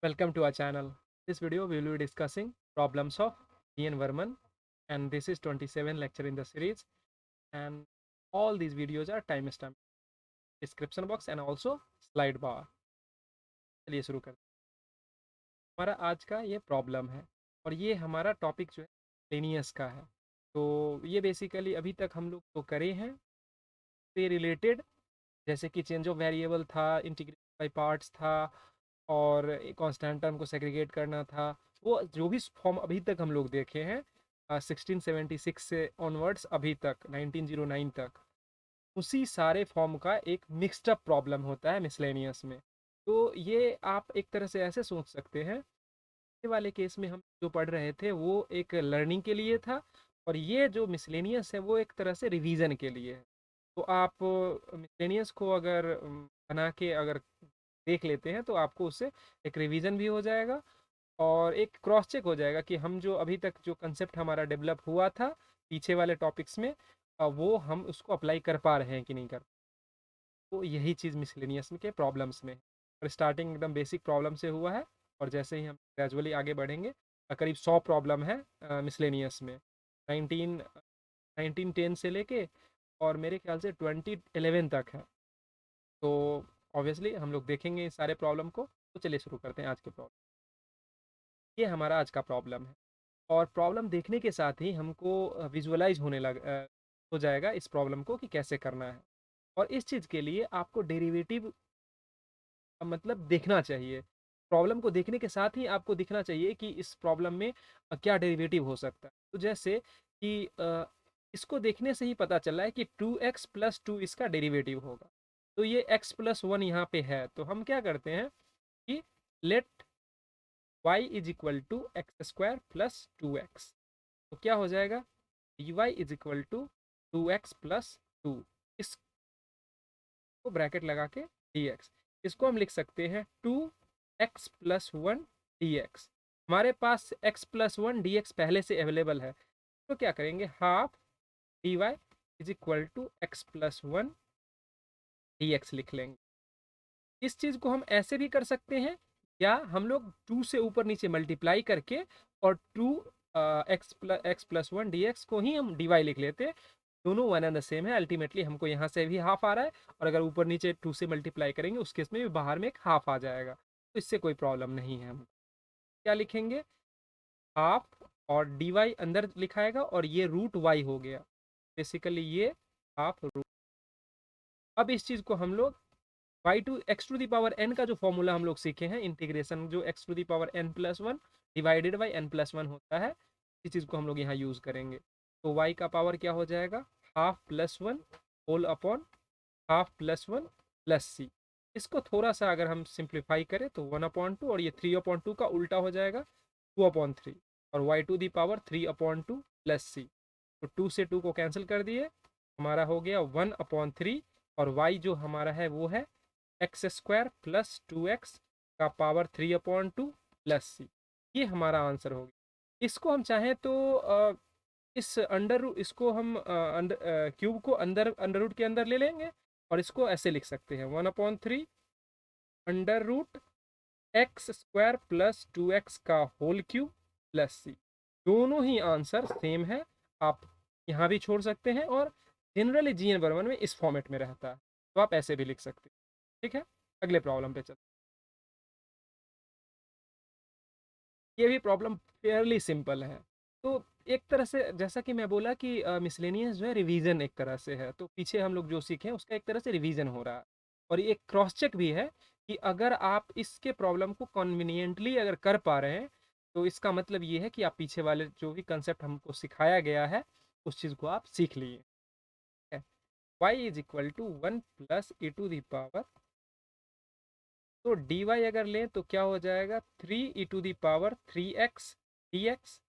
Welcome to our channel. This video we will be discussing problems of Ian Verman, and this is 27 lecture in the series, and all these videos are time stamped. Description box and also slide bar. चलिए शुरू करते हैं। हमारा आज का ये problem है और ये हमारा टॉपिक जो है लीनियस का है। तो ये बेसिकली अभी तक हम लोग तो करे हैं से रिलेटेड, जैसे कि चेंज ऑफ वेरिएबल था, इंटीग्रेशन बाय पार्ट्स था और कांस्टेंट टर्म को सेग्रीगेट करना था। वो जो भी फॉर्म अभी तक हम लोग देखे हैं 1676 से ऑनवर्ड्स अभी तक 1909 तक, उसी सारे फॉर्म का एक मिक्सड अप प्रॉब्लम होता है मिसलेनियस में। तो ये आप एक तरह से ऐसे सोच सकते हैं, ये वाले केस में हम जो पढ़ रहे थे वो एक लर्निंग के लिए था, और ये जो मिसलेनियस है वो एक तरह से रिवीजन के लिए है। तो आप मिसलेनियस को अगर बना के अगर देख लेते हैं तो आपको उससे एक रिवीजन भी हो जाएगा और एक क्रॉस चेक हो जाएगा कि हम जो अभी तक जो कंसेप्ट हमारा डेवलप हुआ था पीछे वाले टॉपिक्स में, वो हम उसको अप्लाई कर पा रहे हैं कि नहीं कर। तो यही चीज़ मिसलेनियस में के प्रॉब्लम्स में है। और स्टार्टिंग एकदम बेसिक प्रॉब्लम से हुआ है, और जैसे ही हम ग्रेजुअली आगे बढ़ेंगे करीब 100 प्रॉब्लम है मिसलेनियस में, 19 1910 से लेके और मेरे ख्याल से 2011 तक है। तो ऑब्वियसली हम लोग देखेंगे इस सारे प्रॉब्लम को। तो चलिए शुरू करते हैं आज के प्रॉब्लम। ये हमारा आज का प्रॉब्लम है, और प्रॉब्लम देखने के साथ ही हमको विजुअलाइज हो जाएगा इस प्रॉब्लम को कि कैसे करना है। और इस चीज़ के लिए आपको डेरिवेटिव मतलब देखना चाहिए। प्रॉब्लम को देखने के साथ ही आपको दिखना चाहिए कि इस प्रॉब्लम में क्या डेरिवेटिव हो सकता है। तो जैसे कि इसको देखने से ही पता चला है कि 2x प्लस टू इसका डेरिवेटिव होगा। तो ये x प्लस वन यहाँ पे है, तो हम क्या करते हैं कि let y is equal to x square plus 2x। तो क्या हो जाएगा, dy is equal to 2x plus two, इसको ब्रैकेट लगा के dx। इसको हम लिख सकते हैं 2x प्लस वन dx। हमारे पास x प्लस वन dx पहले से अवेलेबल है, तो क्या करेंगे, half dy is equal to x plus one dx लिख लेंगे। इस चीज़ को हम ऐसे भी कर सकते हैं, या हम लोग 2 से ऊपर नीचे मल्टीप्लाई करके और 2 x plus one D x को ही हम डी वाई लिख लेते हैं। दोनों वन एंड द सेम है। अल्टीमेटली हमको यहाँ से भी हाफ आ रहा है, और अगर ऊपर नीचे 2 से मल्टीप्लाई करेंगे उस केस में भी बाहर में एक हाफ आ जाएगा। तो इससे कोई प्रॉब्लम नहीं है। हम क्या लिखेंगे, हाफ और डी वाई अंदर लिखाएगा और ये रूट वाई हो गया, बेसिकली ये हाफ रूट। अब इस चीज़ को हम लोग y to x to the power n का जो फॉर्मूला हम लोग सीखे हैं, इंटीग्रेशन जो x to the power n plus one divided by n plus one होता है, इस चीज़ को हम लोग यहाँ यूज़ करेंगे। तो वाई का पावर क्या हो जाएगा, half plus one whole upon half plus one plus c. इसको थोड़ा सा अगर हम सिंप्लीफाई करें तो 1/2, और ये 3/2 का उल्टा हो जाएगा 2/3, और y to the power 3/2 plus c. तो 2 से 2 को कैंसिल कर दिए, हमारा हो गया 1/3, और y जो हमारा है वो है एक्स स्क्वायर प्लस 2x का पावर 3/2 प्लस सी। ये हमारा आंसर हो गया। इसको हम चाहें तो इस अंडर इसको हम क्यूब को अंदर अंडर रूट के अंदर ले लेंगे, और इसको ऐसे लिख सकते हैं 1/3 under root x square plus 2x का होल क्यूब प्लस सी। दोनों ही आंसर सेम है, आप यहाँ भी छोड़ सकते हैं, और जनरली जीएन वर्मन में इस फॉर्मेट में रहता है, तो आप ऐसे भी लिख सकते हैं। ठीक है, अगले प्रॉब्लम पे चलते। ये भी प्रॉब्लम फेयरली सिंपल है। तो एक तरह से जैसा कि मैं बोला कि मिसलेनियस जो है रिवीजन एक तरह से है, तो पीछे हम लोग जो सीखे उसका एक तरह से रिवीजन हो रहा है। और ये एक क्रॉस चेक भी है कि अगर आप इसके प्रॉब्लम को कन्वीनियंटली अगर कर पा रहे हैं, तो इसका मतलब ये है कि आप पीछे वाले जो भी कंसेप्ट हमको सिखाया गया है उस चीज़ को आप सीख लिए। Y is equal to one plus a to the power, तो डी वाई अगर लें तो क्या हो जाएगा 3 e⁻³ 3x dx।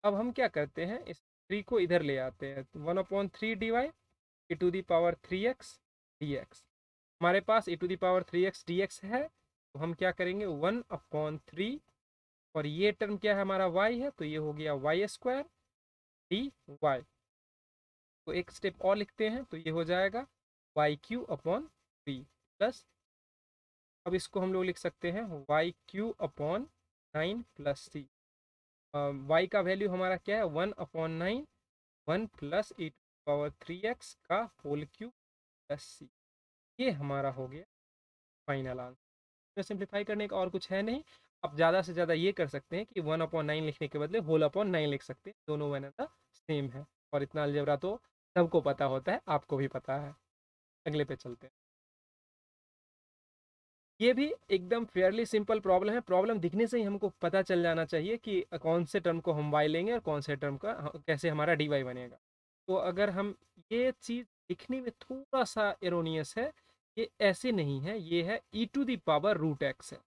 अब हम क्या करते हैं, इस 3 को इधर ले आते हैं, 1/3 dy e⁻³ dx। हमारे पास e⁻³ dx है, तो हम क्या करेंगे 1/3, और ये टर्म क्या है हमारा y है, तो ये हो गया वाई स्क्वायर dy। तो एक स्टेप और लिखते हैं, तो ये हो जाएगा y³ अपॉन 3 प्लस। अब इसको हम लोग लिख सकते हैं Y Q upon 9 plus c. Y का वैल्यू हमारा क्या है 1/9, 1 plus E to power 3x का होल क्यूब प्लस सी। ये हमारा हो गया फाइनल आंसर। तो सिंप्लीफाई करने का और कुछ है नहीं। आप ज़्यादा से ज़्यादा ये कर सकते हैं कि 1/9 लिखने के बदले होल अपॉन 9 लिख सकते हैं, दोनों वन एंड द सेम है। और इतना अलजेब्रा तो सबको पता होता है, आपको भी पता है। अगले पे चलते हैं। ये भी एकदम फेयरली सिंपल प्रॉब्लम है। प्रॉब्लम दिखने से ही हमको पता चल जाना चाहिए कि कौन से टर्म को हम वाई लेंगे और कौन से टर्म का कैसे हमारा डी वाई बनेगा। तो अगर हम ये चीज़ दिखने में थोड़ा सा एरोनियस है, ये ऐसे नहीं है, ये है e to the power root x है।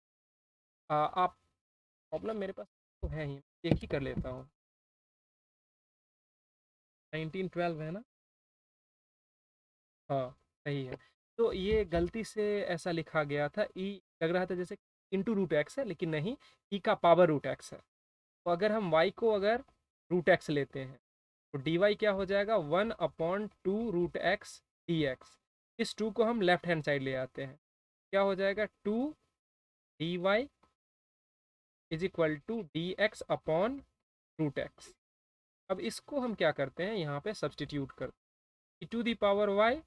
आप प्रॉब्लम मेरे पास तो है ही, एक ही कर लेता हूँ। 1912 है ना? हाँ, सही है। तो ये गलती से ऐसा लिखा गया था, ई लग रहा था जैसे इंटू रूट एक्स है, लेकिन नहीं, ई का पावर रूट एक्स है। तो अगर हम y को अगर रूट एक्स लेते हैं तो डी वाई क्या हो जाएगा 1/2 रूट एक्स डी एक्स। इस 2 को हम लेफ्ट हैंड साइड ले आते हैं, क्या हो जाएगा 2 dy is equal to d x upon root x. अब इसको हम क्या करते हैं, यहाँ पे सब्सटीट्यूट करते हैं, e to the power y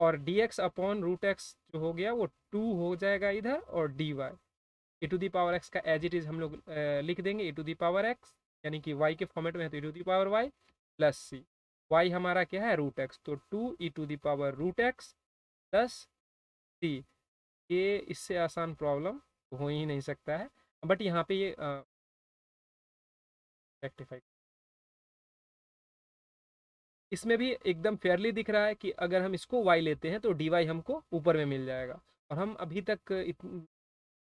और d x upon root x जो हो गया वो 2 हो जाएगा इधर, और d y a to the power x का एज इट इज हम लोग लिख देंगे a to the power x, यानी कि वाई के फॉर्मेट में है तो a to the power y plus c. Y हमारा क्या है रूट एक्स, तो 2 e⁻√x प्लस सी। ये इससे आसान प्रॉब्लम हो ही नहीं सकता है। बट यहाँ पे ये रेक्टिफाई, इसमें भी एकदम फेयरली दिख रहा है कि अगर हम इसको y लेते हैं तो dy हमको ऊपर में मिल जाएगा। और हम अभी तक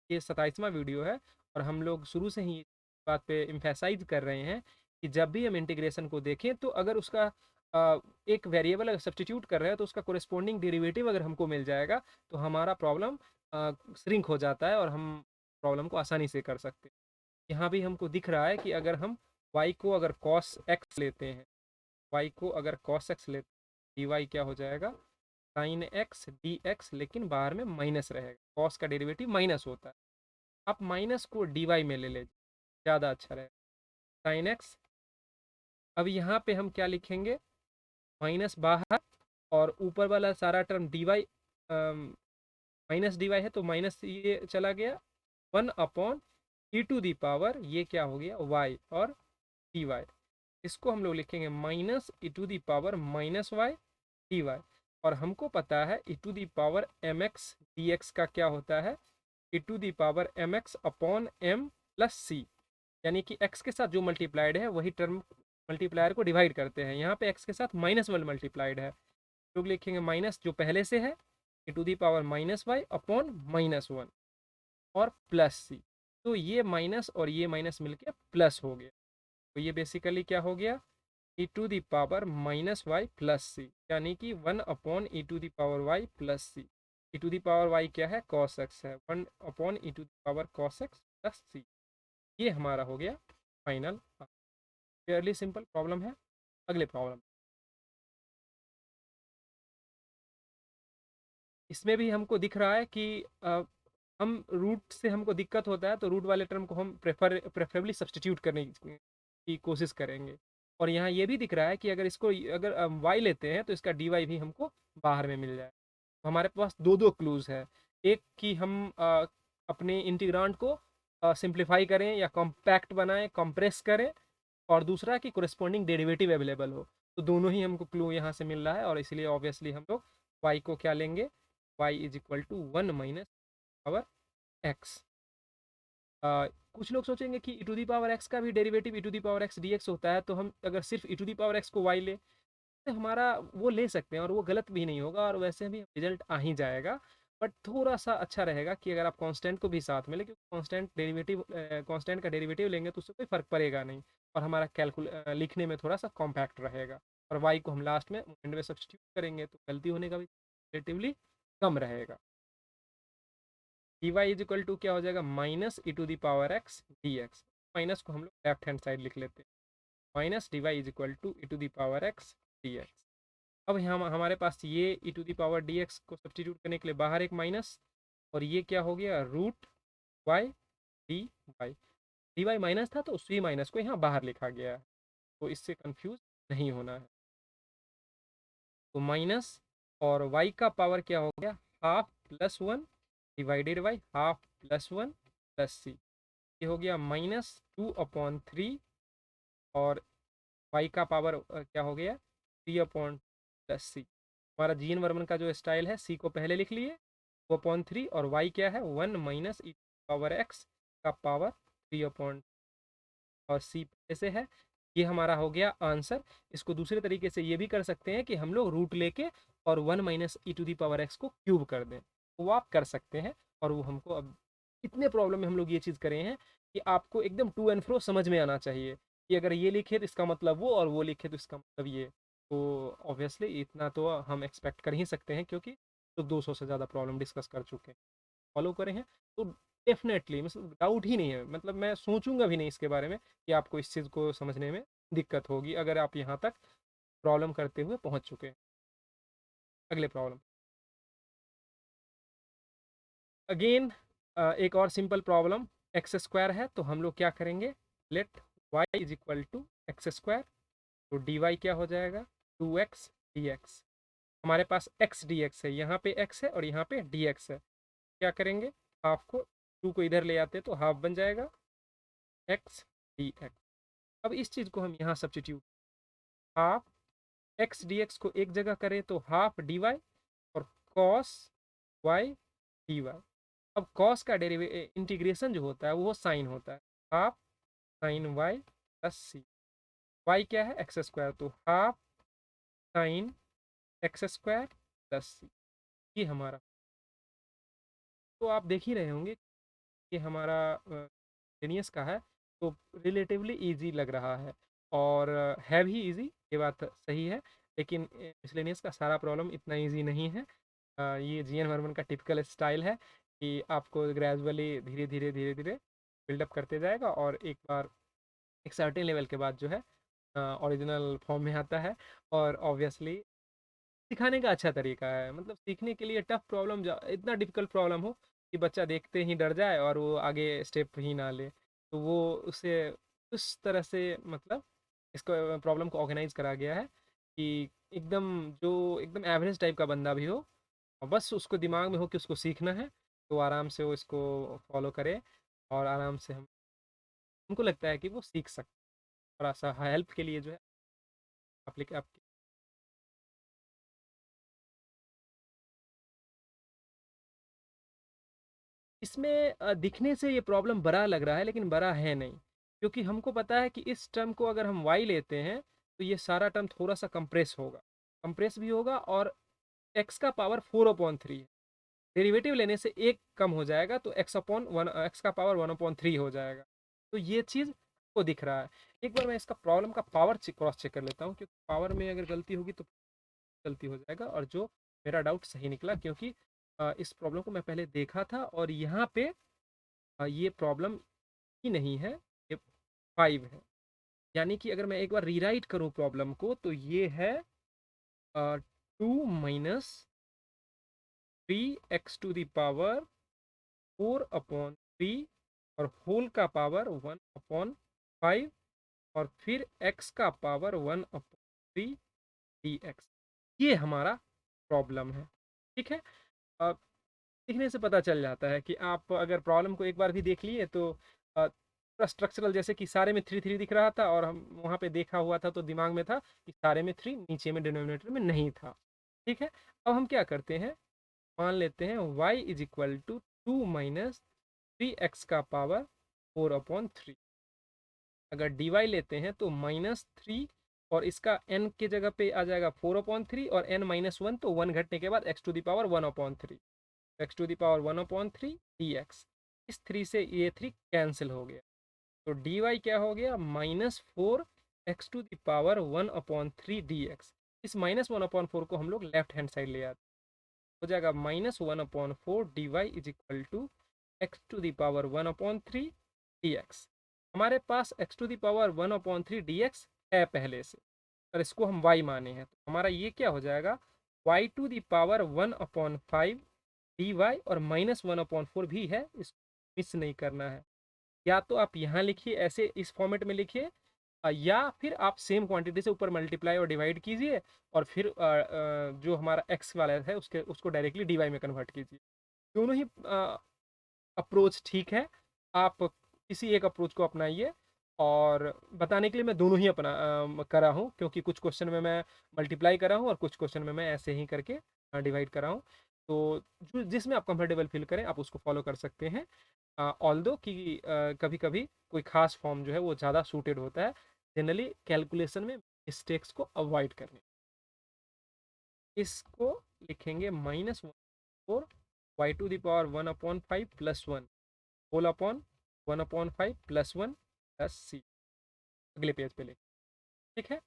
ये 27वां वीडियो है और हम लोग शुरू से ही इस बात पे इम्फेसाइज कर रहे हैं कि जब भी हम इंटीग्रेशन को देखें तो अगर उसका एक वेरिएबल अगर सब्सटीट्यूट कर रहे हैं तो उसका कोरिस्पोंडिंग डेरिवेटिव अगर हमको मिल जाएगा तो हमारा प्रॉब्लम श्रिंक हो जाता है और हम प्रॉब्लम को आसानी से कर सकते हैं। यहाँ भी हमको दिख रहा है कि अगर हम y को अगर cos x लेते हैं, y को अगर cos x लेते हैं, डी वाई क्या हो जाएगा sin x dx, लेकिन बाहर में माइनस रहेगा, cos का डेरिवेटिव माइनस होता है। आप माइनस को डी वाई में ले लीजिए, ज़्यादा अच्छा रहेगा साइन एक्स। अब यहाँ पे हम क्या लिखेंगे, माइनस बाहर और ऊपर वाला सारा term d y, minus d y है तो माइनस ये चला गया 1/e⁻, ये क्या हो गया वाई और डी वाई। इसको हम लोग लिखेंगे -e⁻−y डी वाई। और हमको पता है e⁻mx dx का क्या होता है e⁻mx अपॉन m प्लस सी, यानी कि x के साथ जो मल्टीप्लाइड है वही टर्म मल्टीप्लायर को डिवाइड करते हैं। यहाँ पे x के साथ -1 मल्टीप्लाइड है, लोग लिखेंगे माइनस जो पहले से है e⁻−y अपॉन -1 और प्लस सी। तो ये माइनस और ये माइनस मिलके प्लस हो गया। तो ये बेसिकली क्या हो गया e⁻−y प्लस सी, यानी कि 1/e⁻y प्लस सी। e⁻y क्या है cos x है, 1/e⁻cos x प्लस सी। ये हमारा हो गया फाइनल। फेयरली सिंपल प्रॉब्लम है। अगले प्रॉब्लम, इसमें भी हमको दिख रहा है कि हम रूट से हमको दिक्कत होता है तो रूट वाले टर्म को हम प्रेफरेबली सब्सटीट्यूट करने की कोशिश करेंगे। और यहाँ ये भी दिख रहा है कि अगर इसको अगर y लेते हैं तो इसका dy भी हमको बाहर में मिल जाए। तो हमारे पास दो दो क्लूज है, एक कि हम अपने इंटीग्रांड को सिंप्लीफाई करें या कॉम्पैक्ट बनाएं, कंप्रेस करें, और दूसरा कि कोरिस्पोंडिंग डेरिवेटिव अवेलेबल हो। तो दोनों ही हमको क्लू यहाँ से मिल रहा है और इसलिए ऑब्वियसली हम लोग y को क्या लेंगे, y इज इक्वल टू 1 - कुछ लोग सोचेंगे कि e⁻x का भी डेरिवेटिव e⁻x dx होता है, तो हम अगर सिर्फ e⁻x को y ले तो हमारा वो ले सकते हैं और वो गलत भी नहीं होगा और वैसे भी रिजल्ट आ ही जाएगा। बट थोड़ा सा अच्छा रहेगा कि अगर आप कांस्टेंट को भी साथ में लें, क्योंकि कांस्टेंट का डेरिवेटिव लेंगे तो उससे कोई फर्क पड़ेगा नहीं और हमारा लिखने में थोड़ा सा कॉम्पैक्ट रहेगा। और वाई को हम लास्ट में एंड में सब्सटीट्यूट करेंगे तो गलती होने का भी रिलेटिवली कम रहेगा। D y is equal to क्या हो जाएगा -e⁻x dx। माइनस को हम लोग लेफ्ट हैंड साइड लिख लेते हैं, minus d y is equal to e⁻x dx। अब यहाँ हमारे पास ये e⁻dx को सब्सटीट्यूट करने के लिए बाहर एक माइनस, और ये क्या हो गया, root y d y. D y minus था तो उसी माइनस को यहाँ बाहर लिखा गया है, तो इससे कंफ्यूज नहीं होना है। तो माइनस और y का पावर क्या हो गया, half plus one divided by half plus one plus c. ये हो गया -2/3 और y का पावर क्या हो गया 3/+c। हमारा जीन वर्मन का जो स्टाइल है, c को पहले लिख लिए 2/3 और y क्या है 1 माइनस ई पावर x का पावर 3 और c ऐसे है। ये हमारा हो गया आंसर। इसको दूसरे तरीके से ये भी कर सकते हैं कि हम लोग रूट लेके और 1 minus e to the power x को क्यूब कर दें, वो आप कर सकते हैं। और वो हमको अब इतने प्रॉब्लम में हम लोग ये चीज़ करे हैं कि आपको एकदम टू एंड फ्रो समझ में आना चाहिए कि अगर ये लिखे तो इसका मतलब वो और वो लिखे तो इसका मतलब ये। तो ऑब्वियसली इतना तो हम एक्सपेक्ट कर ही सकते हैं, क्योंकि तो 200 से ज़्यादा प्रॉब्लम डिस्कस कर चुके हैं, फॉलो करे हैं। तो डेफिनेटली मतलब डाउट ही नहीं है, मतलब मैं सोचूंगा भी नहीं इसके बारे में कि आपको इस चीज़ को समझने में दिक्कत होगी, अगर आप यहाँ तक प्रॉब्लम करते हुए पहुँच चुके हैं। अगले प्रॉब्लम अगेन, एक और सिंपल प्रॉब्लम। एक्स स्क्वायर है तो हम लोग क्या करेंगे, let y is equal to x square. तो डी वाई क्या हो जाएगा 2x dx। हमारे पास x dx है, यहाँ पे x है और यहाँ पे dx है। क्या करेंगे, हाफ को 2 को इधर ले आते तो हाफ बन जाएगा x dx। अब इस चीज़ को हम यहाँ सब्स्टिट्यूट, हाफ x dx को एक जगह करें तो हाफ dy और cos y dy। अब cos का इंटीग्रेशन जो होता है वो साइन होता है, half sine y plus c. y क्या है एक्स स्क्वायर, तो half sine x square plus c. ये हमारा, तो आप देख ही रहे होंगे कि हमारा जेनियस का है, तो रिलेटिवली इजी लग रहा है और है भी इजी, ये बात सही है। लेकिन मिसलेनियस का सारा प्रॉब्लम इतना इजी नहीं है। ये जीएन वर्मन का टिपिकल स्टाइल है कि आपको ग्रेजुअली धीरे धीरे धीरे धीरे बिल्डअप करते जाएगा और एक बार एक सर्टेन लेवल के बाद जो है ओरिजिनल फॉर्म में आता है। और ऑब्वियसली सिखाने का अच्छा तरीका है, मतलब सीखने के लिए टफ प्रॉब्लम, इतना डिफिकल्ट प्रॉब्लम हो कि बच्चा देखते ही डर जाए और वो आगे स्टेप ही ना ले, तो वो उसे उस तरह से मतलब इसको प्रॉब्लम को ऑर्गेनाइज करा गया है कि एकदम जो एकदम एवरेज टाइप का बंदा भी हो और बस उसको दिमाग में हो कि उसको सीखना है, तो आराम से वो इसको फॉलो करे और आराम से हमको लगता है कि वो सीख सकते। थोड़ा सा हेल्प के लिए जो है आप इसमें दिखने से ये प्रॉब्लम बड़ा लग रहा है लेकिन बड़ा है नहीं, क्योंकि हमको पता है कि इस टर्म को अगर हम y लेते हैं तो ये सारा टर्म थोड़ा सा कंप्रेस होगा, कंप्रेस भी होगा और x का पावर 4/3 है। डेरिवेटिव लेने से एक कम हो जाएगा तो x का पावर 1/3 हो जाएगा। तो ये चीज़ को दिख रहा है। एक बार मैं इसका प्रॉब्लम का पावर क्रॉस चेक कर लेता हूँ, क्योंकि पावर में अगर गलती होगी तो गलती हो जाएगा और जो मेरा डाउट सही निकला, क्योंकि इस प्रॉब्लम को मैं पहले देखा था और यहाँ पे ये प्रॉब्लम ही नहीं है, ये 5 है। यानी कि अगर मैं एक बार रीराइट करूँ प्रॉब्लम को तो ये है 2 - 3x⁴ और होल का पावर 1/5 और फिर x का पावर 1/3 dx। ये हमारा प्रॉब्लम है। ठीक है, अब दिखने से पता चल जाता है कि आप अगर प्रॉब्लम को एक बार भी देख लिए तो पूरा स्ट्रक्चरल, जैसे कि सारे में 3 3 दिख रहा था और हम वहाँ पे देखा हुआ था तो दिमाग में था कि सारे में 3, नीचे में डिनोमिनेटर में नहीं था। ठीक है, अब हम क्या करते हैं, मान लेते हैं y is equal to 2 - 3x का पावर 4/3। अगर dy लेते हैं तो -3 और इसका n के जगह पे आ जाएगा 4/3 और n-1 तो 1 घटने के बाद x to the power 1/3, x to the power 1/3 dx। इस 3 से ये 3 कैंसिल हो गया, तो dy क्या हो गया -4 x to the power 1/3 dx। इस -1/4 को हम लोग लेफ्ट हैंड साइड ले आते, हो जाएगा -1/4 dy is equal to x to the power 1/3 dx। हमारे पास x to the power 1/3 dx है पहले से, और इसको हम y माने हैं, तो हमारा ये क्या हो जाएगा y to the power 1/5 d y और -1/4 भी है, इसको मिस नहीं करना है। या तो आप यहाँ लिखिए ऐसे इस फॉर्मेट में लिखिए, या फिर आप सेम क्वांटिटी से ऊपर मल्टीप्लाई और डिवाइड कीजिए और फिर जो हमारा एक्स वाला है उसके उसको डायरेक्टली डी वाई में कन्वर्ट कीजिए। दोनों ही अप्रोच ठीक है, आप किसी एक अप्रोच को अपनाइए। और बताने के लिए मैं दोनों ही करा हूँ, क्योंकि कुछ क्वेश्चन में मैं मल्टीप्लाई करा हूँ और कुछ क्वेश्चन में मैं ऐसे ही करके डिवाइड करा हूँ। तो जो जिसमें आप कंफर्टेबल फील करें आप उसको फॉलो कर सकते हैं। ऑल्दो कि कभी कभी कोई खास फॉर्म जो है वो ज़्यादा सूटेड होता है, जनरली कैलकुलेशन में मिस्टेक्स को अवॉइड करने। इसको लिखेंगे -1/4 y⁵ 1/5 whole upon 1/5 plus c। अगले पेज पे लिख, ठीक है।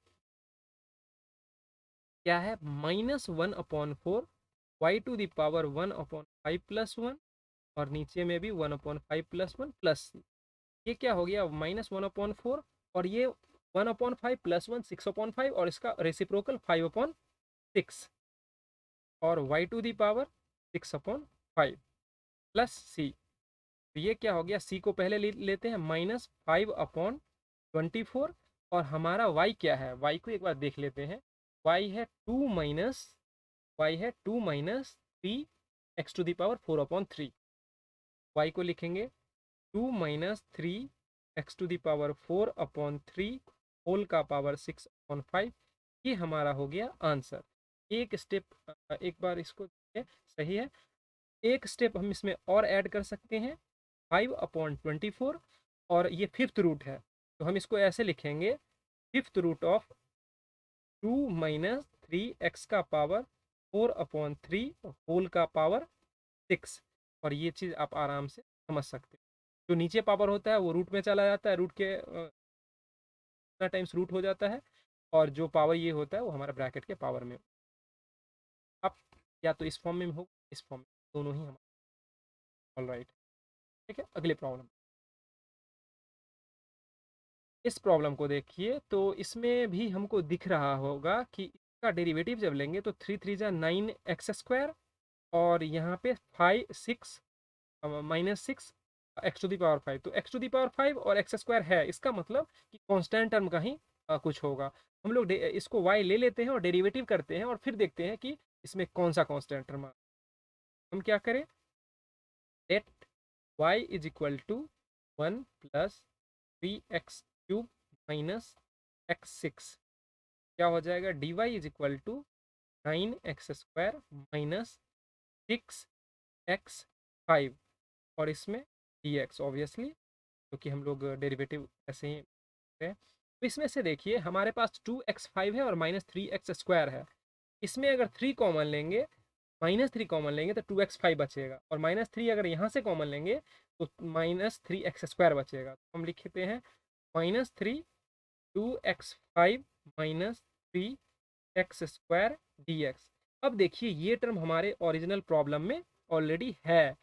क्या है? -1/4 y⁵1/5 और नीचे में भी 1/5 प्लस c। ये क्या हो गया? -1/4 और ये 1/5 प्लस 1 6/5 और इसका रेसिप्रोकल 5/6 और y⁵6/5 प्लस सी। तो ये क्या हो गया? सी को पहले लेते हैं -5/24 और हमारा y क्या है? y को एक बार देख लेते हैं। y है 2 - 3 y को लिखेंगे 2 - 3 x⁴ होल का पावर 6/5। ये हमारा हो गया आंसर। एक स्टेप एक बार इसको सही है। एक स्टेप हम इसमें और ऐड कर सकते हैं, 5/24 और ये फिफ्थ रूट है, तो हम इसको ऐसे लिखेंगे, फिफ्थ रूट ऑफ 2 - 3 x का पावर 4/3 होल का पावर 6। और ये चीज़ आप आराम से समझ सकते हैं। जो नीचे पावर होता है वो रूट में चला जाता है, रूट के इतना टाइम्स रूट हो जाता है, और जो पावर ये होता है वो हमारा ब्रैकेट के पावर में। अब या तो इस फॉर्म में हो, इस फॉर्म में, दोनों ही हमारे। ऑल राइट, ठीक है। अगले प्रॉब्लम, इस प्रॉब्लम को देखिए। तो इसमें भी हमको दिख रहा होगा कि इसका डेरिवेटिव जब लेंगे तो 3 × 3 = 9 x², और यहाँ पे 5 6 -6 x⁵5। तो x⁵5 और x² है, इसका मतलब कि कांस्टेंट टर्म का ही कुछ होगा। हम लोग इसको y ले लेते हैं और डेरिवेटिव करते हैं और फिर देखते हैं कि इसमें कौन सा कांस्टेंट टर्म। हम क्या करें? Let y = 1 + 3x³ - x6। क्या हो जाएगा? dy = 9x² - 6x5 और इसमें dx ऑब्वियसली, क्योंकि हम लोग डेरिवेटिव ऐसे ही हैं। तो इसमें से देखिए हमारे पास 2x5 है और -3x² है। इसमें अगर 3 कॉमन लेंगे, -3 कॉमन लेंगे तो 2x5 बचेगा, और -3 अगर यहाँ से कॉमन लेंगे तो -3x² बचेगा। तो हम लिखते हैं -3 2x5 - 3x² dx। अब देखिए ये टर्म हमारे ओरिजिनल प्रॉब्लम में ऑलरेडी है,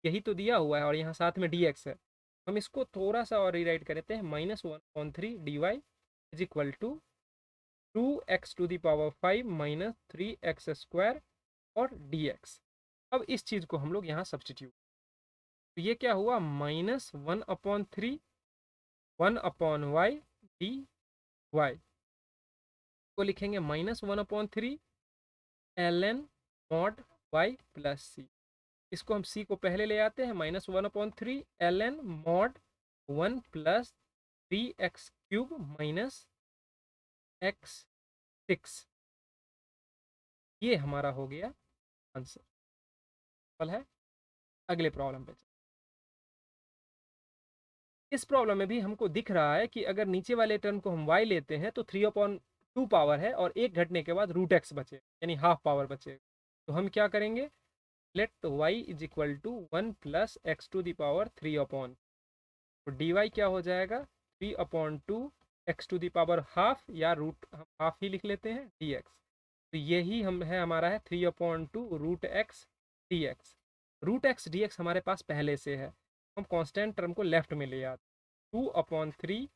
यही तो दिया हुआ है, और यहाँ साथ में dx है। हम इसको थोड़ा सा और रीराइट करते हैं, -1/3 dy = 2x⁵ - 3x² और dx। अब इस चीज को हम लोग यहाँ सब्सटीट्यूट, तो ये क्या हुआ? -1/3 1/y dy को लिखेंगे -1/3 ln mod y plus c। इसको हम c को पहले ले आते हैं, -1/3 ln mod 1 + 3x³ - x6। ये हमारा हो गया आंसर। फल है। अगले प्रॉब्लम पे इस प्रॉब्लम में भी हमको दिख रहा है कि अगर नीचे वाले टर्म को हम y लेते हैं तो 3/2 पावर है, और एक घटने के बाद √x बचे, यानी हाफ पावर बचेगा। तो हम क्या करेंगे? लेट y = 1 + x⁵3/, तो dy क्या हो जाएगा? 3/2 x⁵½ या रूट हम हाफ ही लिख लेते हैं dx। तो यही हम है हमारा है 3/2 √x dx। √x dx हमारे पास पहले से है, हम कांस्टेंट टर्म को लेफ्ट में ले आते, 2/3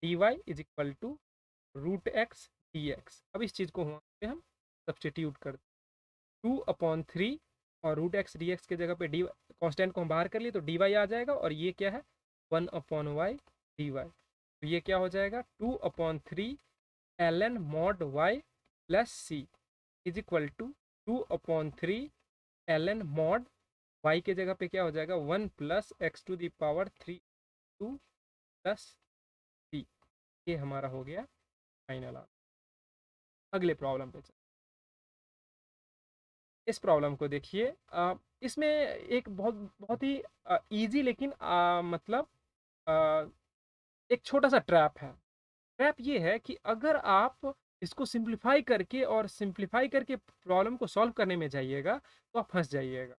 dy = √x dx। अब इस चीज़ को हम सब्सटीट्यूट करते, 2/3 और रूट एक्स डी एक्स की जगह पे डी कॉन्स्टेंट को हम बाहर कर लिए तो डी वाई आ जाएगा, और ये क्या है 1/y dy। तो ये क्या हो जाएगा 2/3 ln mod y plus c is equal to 2/3 ln mod y के जगह पे क्या हो जाएगा 1 plus x to the power 3 2 plus c. ये हमारा हो गया फाइनल आंसर। अगले प्रॉब्लम पे चलते हैं। इस प्रॉब्लम को देखिए, इसमें एक बहुत बहुत ही इजी लेकिन मतलब आ, एक छोटा सा ट्रैप है। ट्रैप ये है कि अगर आप इसको सिंप्लीफाई करके प्रॉब्लम को सॉल्व करने में जाइएगा तो आप फंस जाइएगा।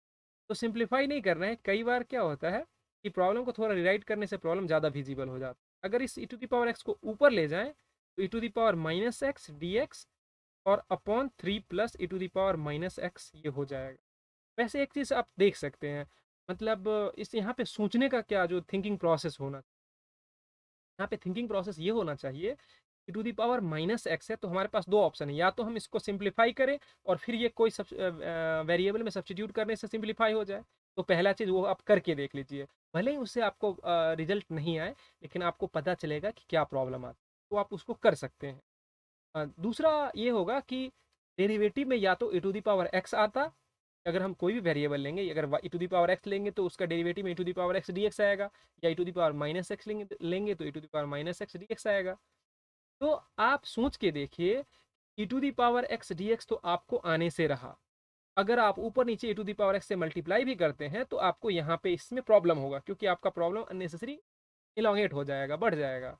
तो सिंप्लीफाई नहीं करना है। कई बार क्या होता है कि प्रॉब्लम को थोड़ा रिराइट करने से प्रॉब्लम ज़्यादा विजिबल हो जाता है। अगर इस e to the power x को ऊपर ले जाएं तो e to the power minus x d x और upon 3 plus E to the power minus x ये हो जाएगा। वैसे एक चीज़ आप देख सकते हैं, मतलब इस यहाँ पे सोचने का क्या जो थिंकिंग प्रोसेस होना, यहाँ पे थिंकिंग प्रोसेस ये होना चाहिए कि to the power minus x है तो हमारे पास दो ऑप्शन है, या तो हम इसको सिंप्लीफाई करें और फिर ये कोई वेरिएबल में सब्सटीट्यूट करने से सिंप्लीफाई हो जाए। तो पहला चीज़ वो आप करके देख लीजिए, भले ही उससे आपको रिजल्ट नहीं आए लेकिन आपको पता चलेगा कि क्या प्रॉब्लम आती है, तो आप उसको कर सकते हैं। दूसरा ये होगा कि डेरिवेटिव में या तो a to the power x आता, अगर हम कोई भी वेरिएबल लेंगे, अगर e to the power x लेंगे तो उसका डेरिवेटिव में e to the power x d x आएगा, या e to the power minus x लेंगे तो e to the power minus x d x आएगा। तो आप सोच के देखिए, e to the power x d x तो आपको आने से रहा, अगर आप ऊपर नीचे ई टू दी पावर एक्स से मल्टीप्लाई भी करते हैं तो आपको यहाँ पे इसमें प्रॉब्लम होगा, क्योंकि आपका प्रॉब्लम अननेसेसरी इलांगेट हो जाएगा, बढ़ जाएगा।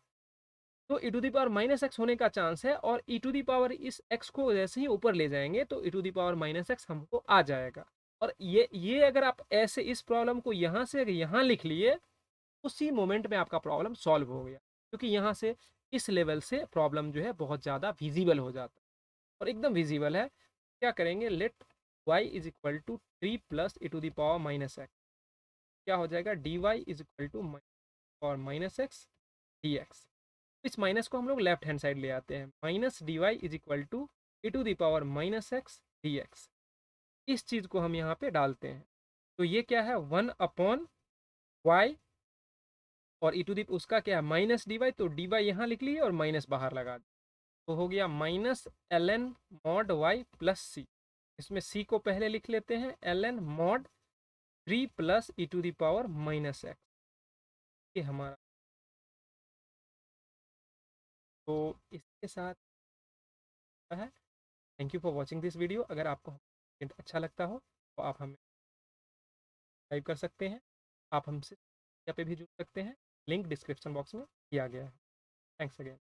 तो e to the power minus x होने का चांस है, और ई टू दी पावर इस एक्स को जैसे ही ऊपर ले जाएंगे तो e to the power minus x हमको आ जाएगा। और ये अगर आप ऐसे इस प्रॉब्लम को यहाँ से अगर यहाँ लिख लिए, उसी मोमेंट में आपका प्रॉब्लम सॉल्व हो गया, क्योंकि यहाँ से इस लेवल से प्रॉब्लम जो है बहुत ज़्यादा विजिबल हो जाता है, और एकदम विजिबल है। क्या करेंगे, let y is equal to 3 plus E to the power minus x, क्या हो जाएगा dy इज इक्वल टू और माइनस एक्स डी एक्स। इस माइनस को हम लोग लेफ्ट हैंड साइड ले आते हैं, minus d y is equal to e to the power minus x d x. इस चीज़ को हम यहाँ पे डालते हैं, तो ये क्या है 1/y, और ई टू दी उसका क्या है माइनस डी वाई, तो डी वाई यहाँ लिख लिए और माइनस बाहर लगा दिया, तो हो गया minus L N mod Y plus C. इसमें सी को पहले लिख लेते हैं L N mod 3 plus E to the power minus x, ये हमारा। तो इसके साथ है, thank you for watching this video. अगर आपको अच्छा लगता हो तो आप हमें सब्सक्राइब कर सकते हैं, आप हमसे यहाँ पे भी जुड़ सकते हैं, लिंक डिस्क्रिप्शन बॉक्स में दिया गया है। Thanks again.